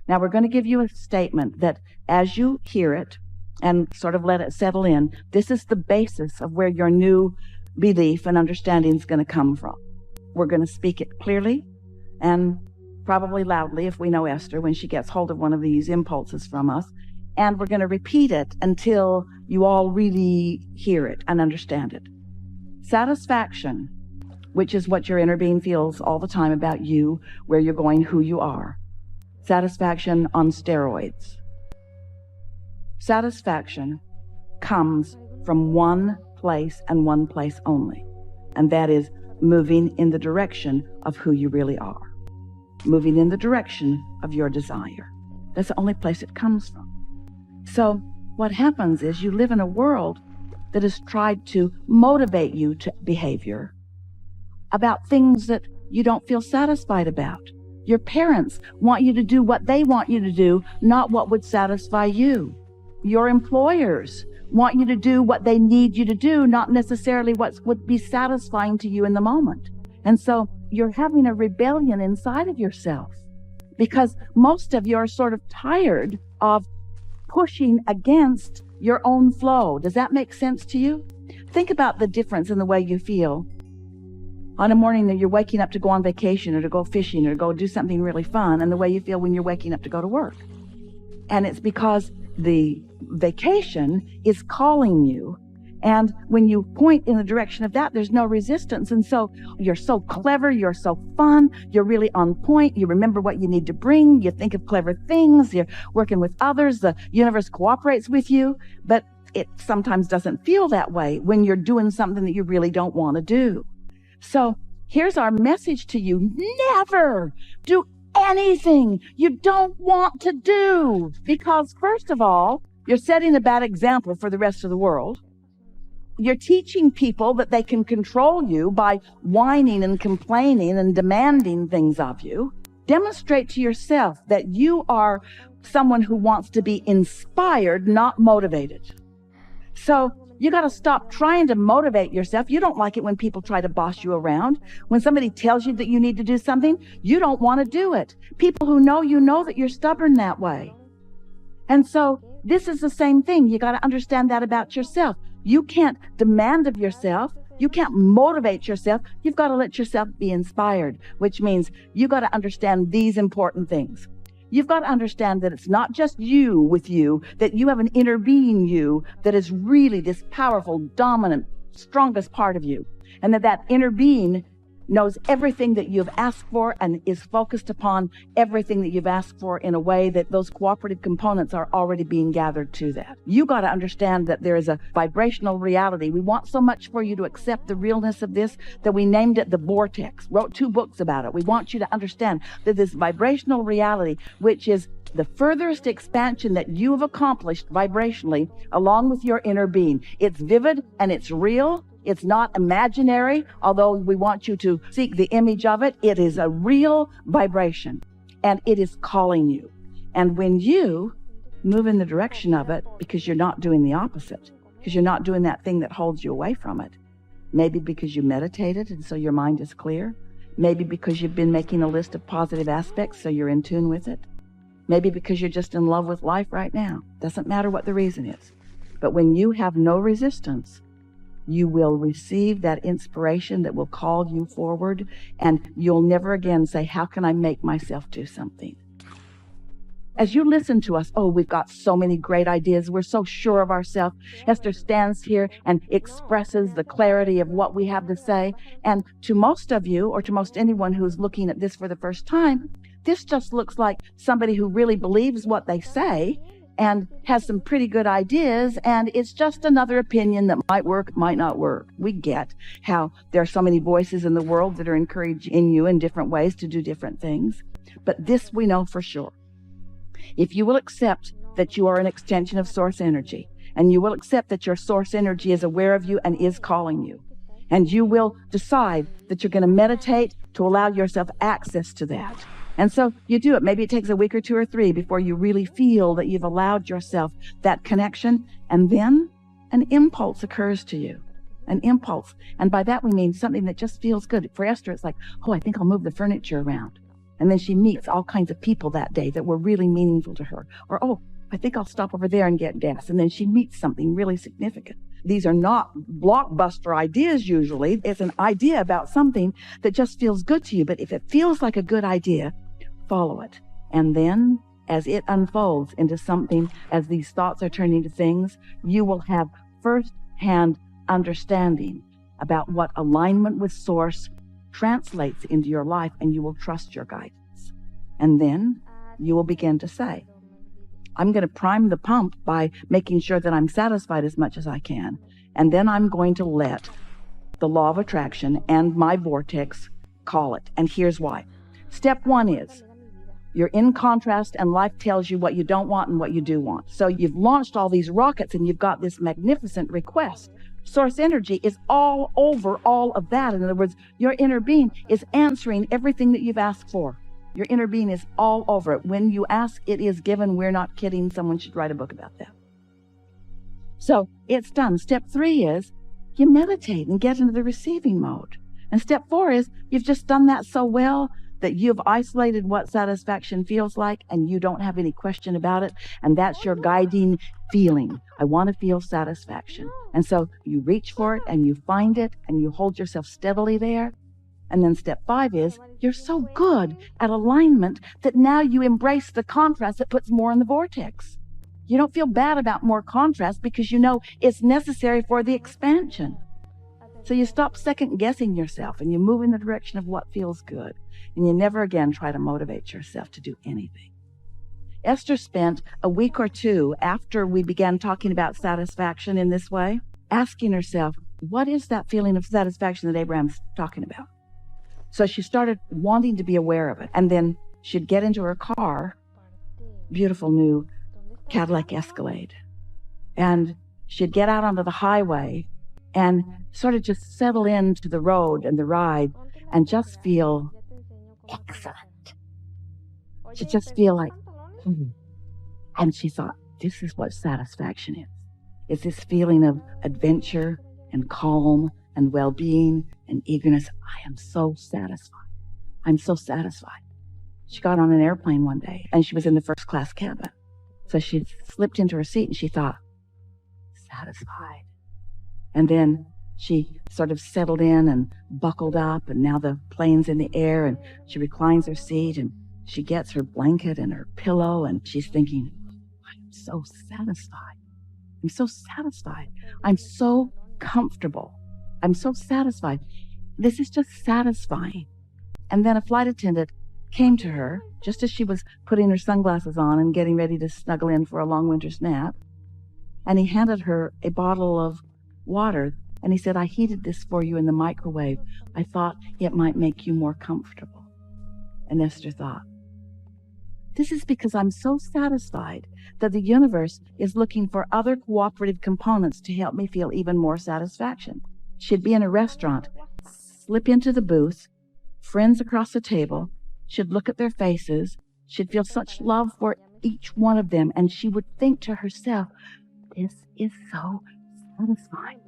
Now, we're going to give you a statement that as you hear it and sort of let it settle in, this is the basis of where your new belief and understanding is going to come from. We're going to speak it clearly and probably loudly if we know Esther when she gets hold of one of these impulses from us. And we're going to repeat it until you all really hear it and understand it. Satisfaction, which is what your inner being feels all the time about you, where you're going, who you are. Satisfaction on steroids. Satisfaction comes from one place and one place only, and that is moving in the direction of who you really are. Moving in the direction of your desire. That's the only place it comes from. So what happens is you live in a world that has tried to motivate you to behavior about things that you don't feel satisfied about. Your parents want you to do what they want you to do, not what would satisfy you. Your employers want you to do what they need you to do, not necessarily what would be satisfying to you in the moment. And so you're having a rebellion inside of yourself because most of you are sort of tired of pushing against your own flow. Does that make sense to you? Think about the difference in the way you feel on a morning that you're waking up to go on vacation or to go fishing or to go do something really fun, and the way you feel when you're waking up to go to work. And it's because the vacation is calling you. And when you point in the direction of that, there's no resistance. And so you're so clever, you're so fun, you're really on point, you remember what you need to bring, you think of clever things, you're working with others, the universe cooperates with you, but it sometimes doesn't feel that way when you're doing something that you really don't want to do. So here's our message to you. Never do anything you don't want to do, because first of all, you're setting a bad example for the rest of the world. You're teaching people that they can control you by whining and complaining and demanding things of you. Demonstrate to yourself that you are someone who wants to be inspired, not motivated. So you got to stop trying to motivate yourself. You don't like it when people try to boss you around. When somebody tells you that you need to do something, you don't want to do it. People who know you know that you're stubborn that way. And so this is the same thing. You got to understand that about yourself. You can't demand of yourself. You can't motivate yourself. You've got to let yourself be inspired, which means you got to understand these important things. You've got to understand that it's not just you with you, that you have an inner being you that is really this powerful, dominant, strongest part of you. And that inner being knows everything that you've asked for and is focused upon everything that you've asked for in a way that those cooperative components are already being gathered to that. You got to understand that there is a vibrational reality. We want so much for you to accept the realness of this that we named it the vortex, wrote 2 books about it. We want you to understand that this vibrational reality, which is the furthest expansion that you have accomplished vibrationally along with your inner being. It's vivid and it's real. It's not imaginary, although we want you to seek the image of it. It is a real vibration, and it is calling you. And when you move in the direction of it, because you're not doing the opposite, because you're not doing that thing that holds you away from it, maybe because you meditated and so your mind is clear, maybe because you've been making a list of positive aspects so you're in tune with it, maybe because you're just in love with life right now. Doesn't matter what the reason is. But when you have no resistance, you will receive that inspiration that will call you forward, and you'll never again say, how can I make myself do something? As you listen to us, oh, we've got so many great ideas. We're so sure of ourselves. Esther stands here and expresses the clarity of what we have to say. And to most of you, or to most anyone who's looking at this for the first time, this just looks like somebody who really believes what they say and has some pretty good ideas, and it's just another opinion that might work, might not work. We get how there are so many voices in the world that are encouraging you in different ways to do different things. But this we know for sure. If you will accept that you are an extension of source energy, and you will accept that your source energy is aware of you and is calling you, and you will decide that you're going to meditate to allow yourself access to that. And so you do it. Maybe it takes a week or 2 or 3 before you really feel that you've allowed yourself that connection. And then an impulse occurs to you, an impulse. And by that we mean something that just feels good. For Esther, it's like, oh, I think I'll move the furniture around. And then she meets all kinds of people that day that were really meaningful to her. Or, oh, I think I'll stop over there and get gas. And then she meets something really significant. These are not blockbuster ideas usually. It's an idea about something that just feels good to you. But if it feels like a good idea, follow it. And then as it unfolds into something, as these thoughts are turning to things, you will have first-hand understanding about what alignment with Source translates into your life, and you will trust your guidance. And then you will begin to say, I'm going to prime the pump by making sure that I'm satisfied as much as I can. And then I'm going to let the law of attraction and my vortex call it. And here's why. Step one is you're in contrast, and life tells you what you don't want and what you do want. So you've launched all these rockets and you've got this magnificent request. Source energy is all over all of that. In other words, your inner being is answering everything that you've asked for. Your inner being is all over it. When you ask, it is given. We're not kidding. Someone should write a book about that. So it's done. Step 3 is you meditate and get into the receiving mode. And step 4 is you've just done that so well that you've isolated what satisfaction feels like, and you don't have any question about it. And that's your guiding feeling. I want to feel satisfaction. And so you reach for it and you find it and you hold yourself steadily there. And then step 5 is you're so good at alignment that now you embrace the contrast that puts more in the vortex. You don't feel bad about more contrast because you know it's necessary for the expansion. So you stop second guessing yourself and you move in the direction of what feels good. And you never again try to motivate yourself to do anything. Esther spent a week or two after we began talking about satisfaction in this way, asking herself, what is that feeling of satisfaction that Abraham's talking about? So she started wanting to be aware of it. And then she'd get into her car, beautiful new Cadillac Escalade, and she'd get out onto the highway and sort of just settle into the road and the ride and just feel excellent. She'd just feel like, And she thought, this is what satisfaction is. It's this feeling of adventure and calm and well-being and eagerness. I am so satisfied. I'm so satisfied. She got on an airplane one day and she was in the first class cabin. So she slipped into her seat and she thought, satisfied. And then she sort of settled in and buckled up, and now the plane's in the air, and she reclines her seat and she gets her blanket and her pillow, and she's thinking, I'm so satisfied. I'm so satisfied. I'm so comfortable. I'm so satisfied. This is just satisfying. And then a flight attendant came to her just as she was putting her sunglasses on and getting ready to snuggle in for a long winter's nap. And he handed her a bottle of water. And he said, I heated this for you in the microwave. I thought it might make you more comfortable. And Esther thought, this is because I'm so satisfied that the universe is looking for other cooperative components to help me feel even more satisfaction. She'd be in a restaurant, slip into the booth, friends across the table. She'd look at their faces. She'd feel such love for each one of them. And she would think to herself, this is so satisfying.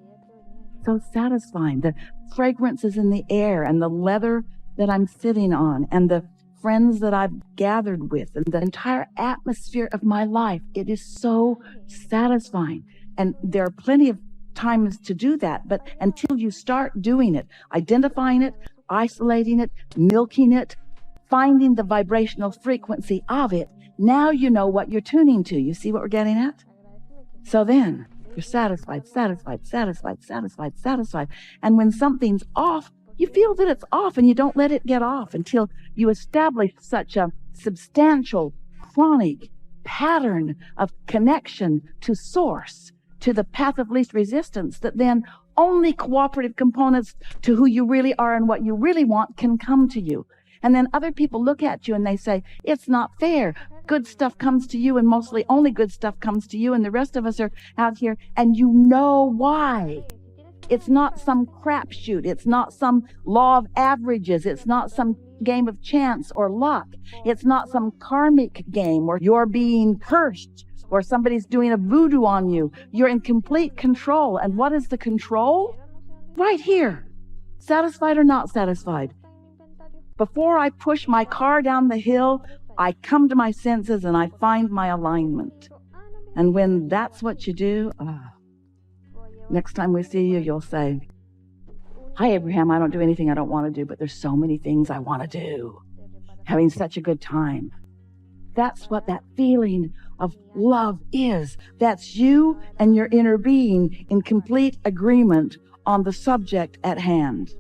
So satisfying. The fragrances in the air and the leather that I'm sitting on and the friends that I've gathered with and the entire atmosphere of my life. It is so satisfying. And there are plenty of times to do that, but until you start doing it, identifying it, isolating it, milking it, finding the vibrational frequency of it, now you know what you're tuning to. You see what we're getting at? So then you're satisfied, satisfied, satisfied, satisfied, satisfied. And when something's off, you feel that it's off and you don't let it get off until you establish such a substantial, chronic pattern of connection to source, to the path of least resistance, that then only cooperative components to who you really are and what you really want can come to you. And then other people look at you and they say, it's not fair. Good stuff comes to you, and mostly only good stuff comes to you, and the rest of us are out here, and you know why. It's not some crapshoot. It's not some law of averages. It's not some game of chance or luck. It's not some karmic game where you're being cursed or somebody's doing a voodoo on you. You're in complete control. And what is the control? Right here. Satisfied or not satisfied. Before I push my car down the hill, I come to my senses and I find my alignment. And when that's what you do, next time we see you, you'll say, "Hi, Abraham, I don't do anything I don't want to do, but there's so many things I want to do. Having such a good time." That's what that feeling of love is. That's you and your inner being in complete agreement on the subject at hand.